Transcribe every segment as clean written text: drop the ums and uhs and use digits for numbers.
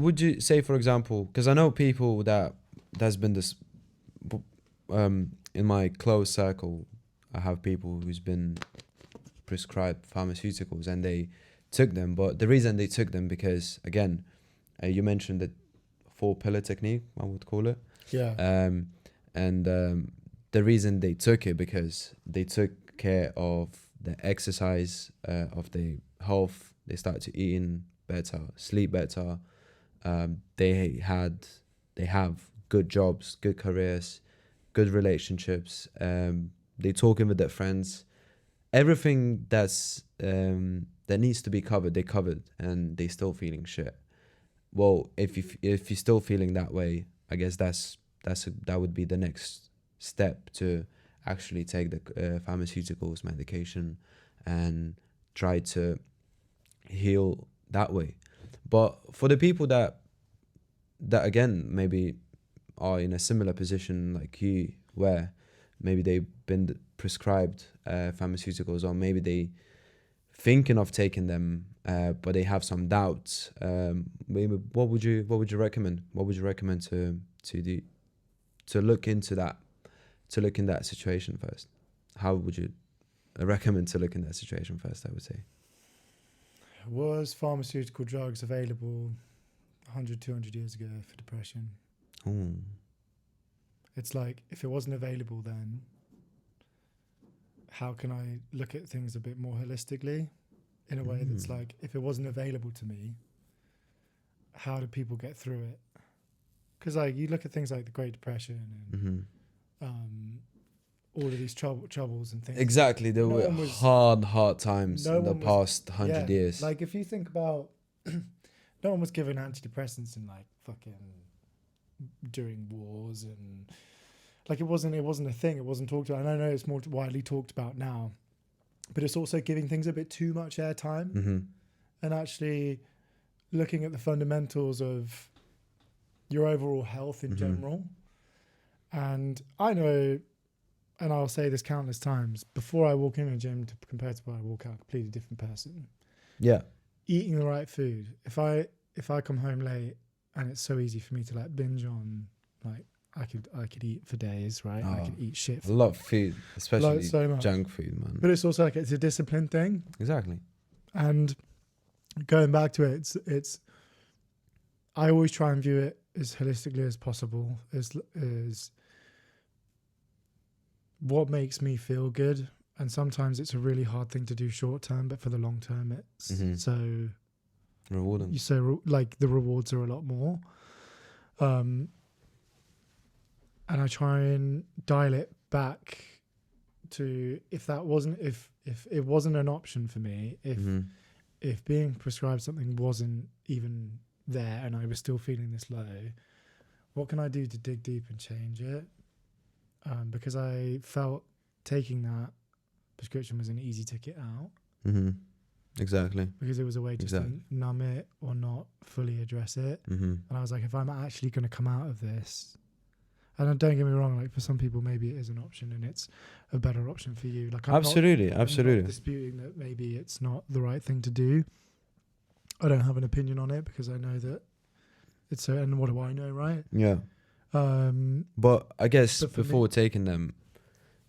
Would you say, for example, because I know people that's been this, in my close circle, I have people who's been prescribed pharmaceuticals and they took them, but the reason they took them because again, you mentioned the 4 pillar technique, I would call it, Yeah. and the reason they took it because they took care of the exercise, of their health. They started eating better, sleep better. They have good jobs, good careers, good relationships. They talking with their friends. Everything that needs to be covered, they covered, and they still feeling shit. Well, if you're still feeling that way, I guess that would be the next step to actually take the pharmaceuticals medication and try to heal that way. But for the people that again maybe are in a similar position like you, where maybe they've been prescribed pharmaceuticals, or maybe they thinking of taking them, but they have some doubts. Maybe what would you recommend? What would you recommend to look into that, to look in that situation first? How would you recommend to look in that situation first? I would say. Was pharmaceutical drugs available 100, 200 years ago for depression? Oh. It's like, if it wasn't available then, how can I look at things a bit more holistically in a way that's like, if it wasn't available to me, how do people get through it? Because like you look at things like the Great Depression and all of these troubles and things. Exactly, there were hard times in the past 100 years. Like if you think about, no one was given antidepressants in like fucking during wars, and like it wasn't a thing. It wasn't talked about. And I know it's more widely talked about now, but it's also giving things a bit too much airtime, and actually looking at the fundamentals of your overall health in general. And I know, and I'll say this countless times, before I walk in a gym compared to when I walk out, a completely different person. Yeah. Eating the right food. If I come home late and it's so easy for me to like binge on, like I could eat for days, right? I could eat shit. A lot of food, especially so junk food, man. But it's also like, it's a discipline thing. Exactly. And going back to it, it's I always try and view it as holistically as possible, as what makes me feel good. And sometimes it's a really hard thing to do short term, but for the long term, it's so rewarding. Like the rewards are a lot more. And I try and dial it back to, if it wasn't an option for me, if being prescribed something wasn't even there and I was still feeling this low, what can I do to dig deep and change it? Because I felt taking that prescription was an easy ticket out. Exactly. Because it was a way just to numb it or not fully address it. And I was like, if I'm actually going to come out of this, and don't get me wrong, like for some people maybe it is an option and it's a better option for you. Like I'm not disputing that maybe it's not the right thing to do. I don't have an opinion on it because I know that it's so, and what do I know, right? Yeah. But I guess before taking them,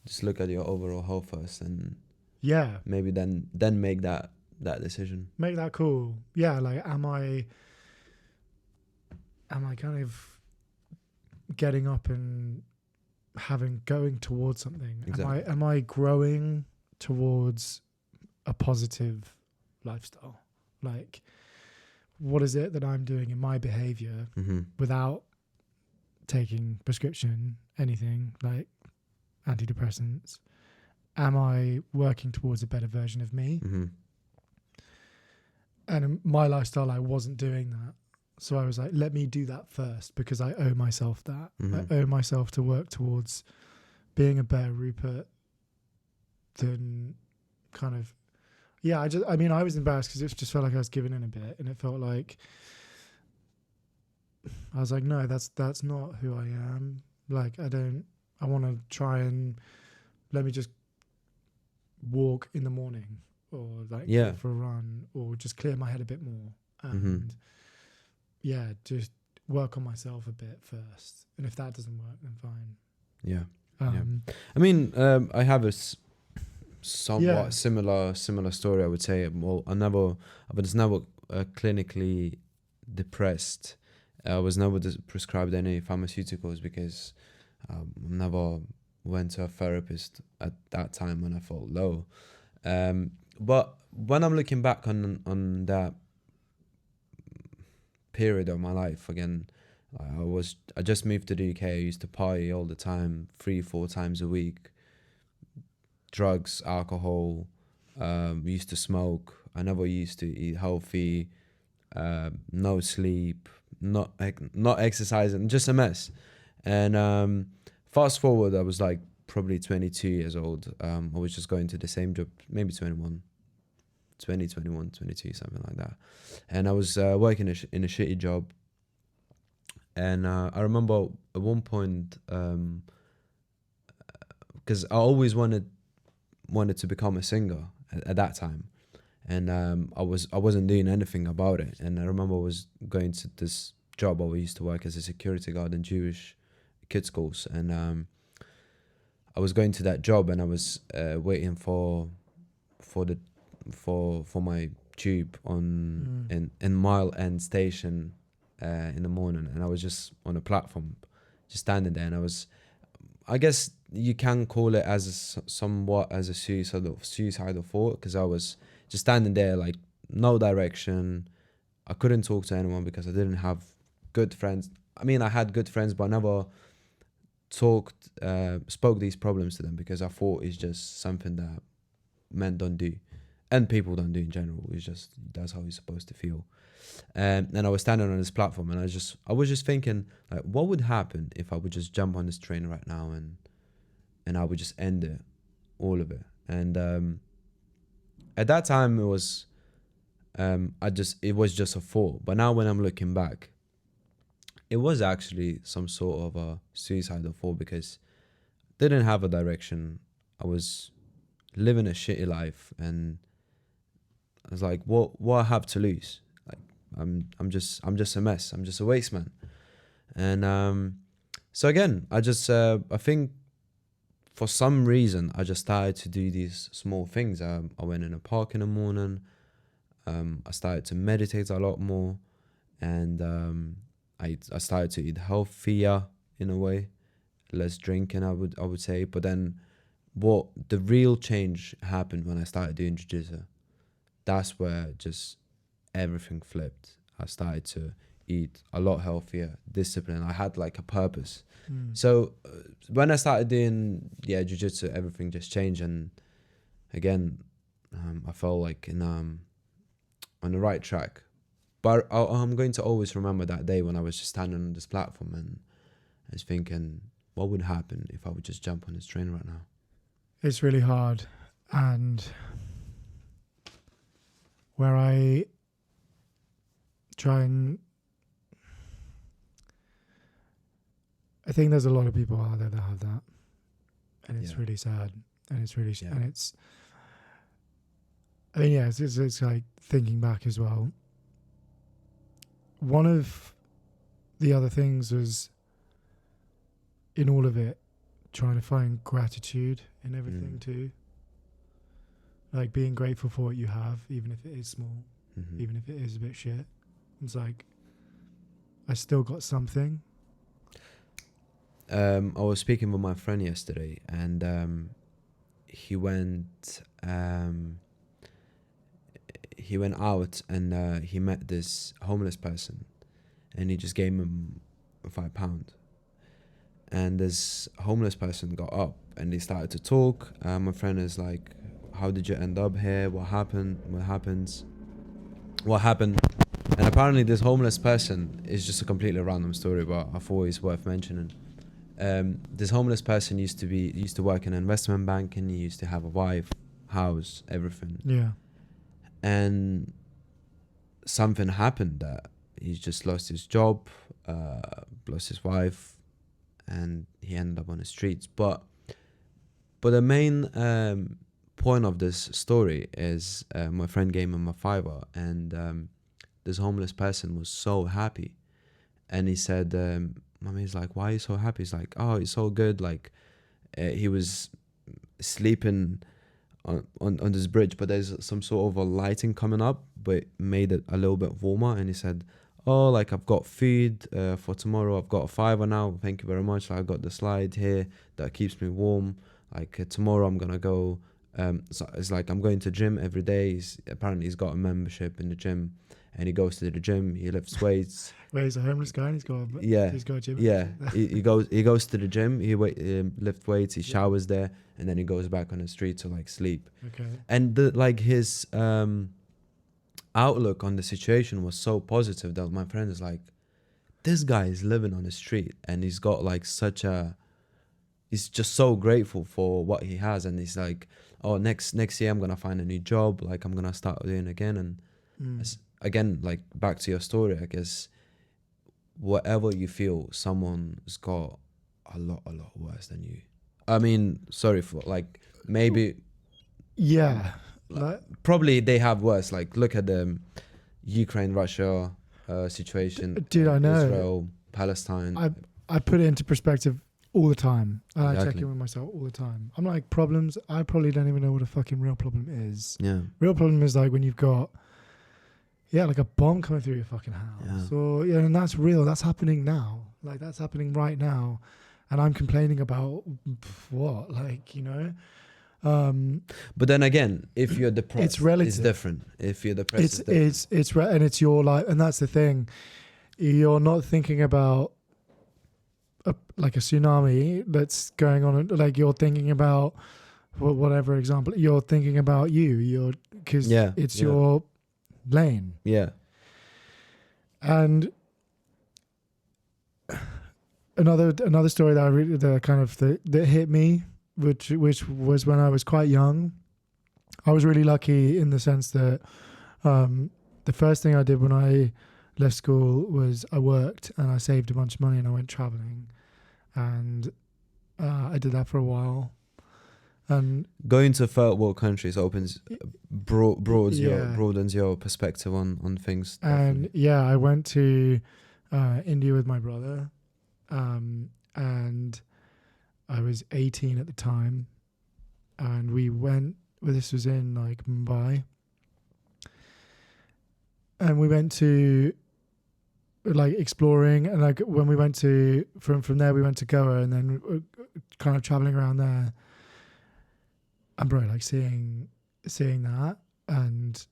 just look at your overall health first, and maybe then make that decision. Make that call. Yeah, like am I kind of getting up and going towards something? Exactly. Am I growing towards a positive lifestyle? Like, what is it that I'm doing in my behavior without taking prescription, anything like antidepressants? Am I working towards a better version of me? And in my lifestyle, I wasn't doing that. So I was like, let me do that first because I owe myself that. I owe myself to work towards being a better Rupert than kind of, I was embarrassed because it just felt like I was giving in a bit, and it felt like I was like, no, that's not who I am. Like, I want to try and let me just walk in the morning or like go for a run or just clear my head a bit more. And yeah, just work on myself a bit first, and if that doesn't work, then fine. Yeah. Yeah. Um, I mean, I have a yeah, somewhat similar story. I would say. Well, I was never clinically depressed. I was never prescribed any pharmaceuticals because I never went to a therapist at that time when I felt low. But when I'm looking back on that period of my life again, I just moved to the UK. I used to party all the time, 3 4 times a week, drugs, alcohol. Used to smoke. I never used to eat healthy. No sleep, not exercising, just a mess. And fast forward, I was like probably 22 years old. I was just going to the same job, maybe 22, something like that. And I was working in a shitty job. And I remember at one point, because I always wanted to become a singer at that time, and I wasn't doing anything about it. And I remember I was going to this job. I used to work as a security guard in Jewish kids schools, and I was going to that job, and I was waiting for the for my tube on in Mile End Station in the morning, and I was just on a platform, just standing there, and I guess you can call it as somewhat as a suicidal thought, because I was just standing there like no direction. I couldn't talk to anyone because I didn't have good friends. I mean, I had good friends, but I never spoke these problems to them because I thought it's just something that men don't do, and people don't do in general. It's just that's how you're supposed to feel. And I was standing on this platform, and I was just thinking, like, what would happen if I would just jump on this train right now, and I would just end it, all of it. And at that time, it was just a thought. But now when I'm looking back, it was actually some sort of a suicidal thought, because I didn't have a direction. I was living a shitty life, and I was like, what I have to lose? Like, I'm just a mess. I'm just a waste man. And so again, I think for some reason I just started to do these small things. I went in a park in the morning. I started to meditate a lot more, and I started to eat healthier in a way, less drinking. I would say. But then, what the real change happened when I started doing jiu-jitsu. That's where just everything flipped. I started to eat a lot healthier, discipline. I had like a purpose. So when I started doing jiu-jitsu, everything just changed. And again, I felt like on the right track. But I'm going to always remember that day when I was just standing on this platform, and I was thinking, what would happen if I would just jump on this train right now? it's really hard, and where I try and I think there's a lot of people out there that have that, and it's really sad, and it's really and it's. I mean, yeah, it's like thinking back as well. One of the other things was in all of it, trying to find gratitude in everything too. Like being grateful for what you have, even if it is small, even if it is a bit shit. It's like, I still got something. I was speaking with my friend yesterday, and he went out, and he met this homeless person, and he just gave him £5. And this homeless person got up, and they started to talk. My friend is like, how did you end up here? What happened? What happens? What happened? And apparently this homeless person is just a completely random story, but I thought it's worth mentioning. This homeless person used to work in an investment bank, and he used to have a wife, house, everything. Yeah. And something happened that he's just lost his job, lost his wife, and he ended up on the streets. But the main point of this story is my friend gave him a fiver, and this homeless person was so happy, and he said, "Mommy, like, why are you so happy?" He's like, "Oh, it's so good. Like, he was sleeping on this bridge, but there's some sort of a lighting coming up, but it made it a little bit warmer." And he said, "Oh, like, I've got food for tomorrow. I've got a fiver now. Thank you very much. Like, I got the slide here that keeps me warm. Like, tomorrow I'm gonna go." So it's like, I'm going to gym every day. Apparently he's got a membership in the gym, and he goes to the gym. He lifts weights. Where he's a homeless guy and he's got Yeah, a gym. yeah. he goes to the gym. He lift weights. He showers there, and then he goes back on the street to like sleep. Okay. And his outlook on the situation was so positive that my friend is like, this guy is living on the street, and he's got like he's just so grateful for what he has, and he's like, oh, next year I'm gonna find a new job, like I'm gonna start doing again. And again, like, back to your story, I guess, whatever you feel, someone's got a lot worse than you. I mean, sorry for, like, maybe, Yeah. Like, probably they have worse. Like, look at the Ukraine, Russia situation. Dude, I know. Israel, Palestine. I put it into perspective all the time. And I check Exactly. in with myself all the time. I'm like, problems, I probably don't even know what a fucking real problem is. Yeah. Real problem is like when you've got, like a bomb coming through your fucking house. Yeah. Or, and that's real. That's happening now. Like, that's happening right now. And I'm complaining about what? Like, But then again, if you're depressed, it's relative. It's different. If you're depressed, it's different. and it's your life, and that's the thing. You're not thinking about like a tsunami that's going on. Like, you're thinking about whatever example. You're thinking about you. Because it's your lane. Yeah. And another story that I really that hit me, which was when I was quite young. I was really lucky in the sense that the first thing I did when I left school was I worked and I saved a bunch of money and I went traveling, and I did that for a while. And going to third world countries opens broadens your perspective on things. And definitely. I went to India with my brother, and I was 18 at the time, and we went. Well, this was in like Mumbai, and we went to like exploring, and like when we went to from there we went to Goa, and then kind of traveling around there. And bro, like seeing that, and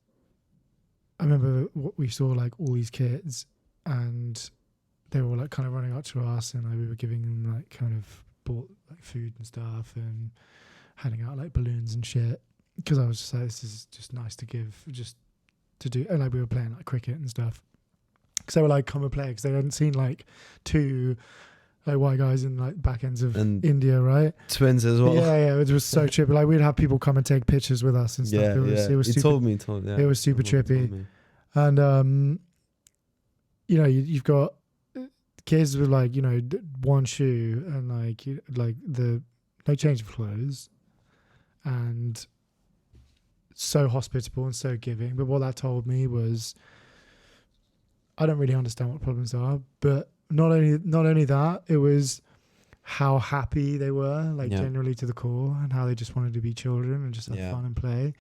I remember we saw like all these kids, and they were like kind of running up to us, and like we were giving them like kind of bought like food and stuff, and handing out like balloons and shit, because I was just like, this is just nice to give, just to do. And like we were playing like cricket and stuff, because they were like, come and play, because they hadn't seen like two like white guys in like back ends of India, right? Twins as well. Yeah, it was so trippy. Like, we'd have people come and take pictures with us and stuff. Yeah, it was super, told me. it was super trippy. And you've got kids with like one shoe and like no change of clothes, and so hospitable and so giving. But what that told me was, I don't really understand what problems are, but not only that, it was how happy they were, like generally to the core, and how they just wanted to be children and just have fun and play.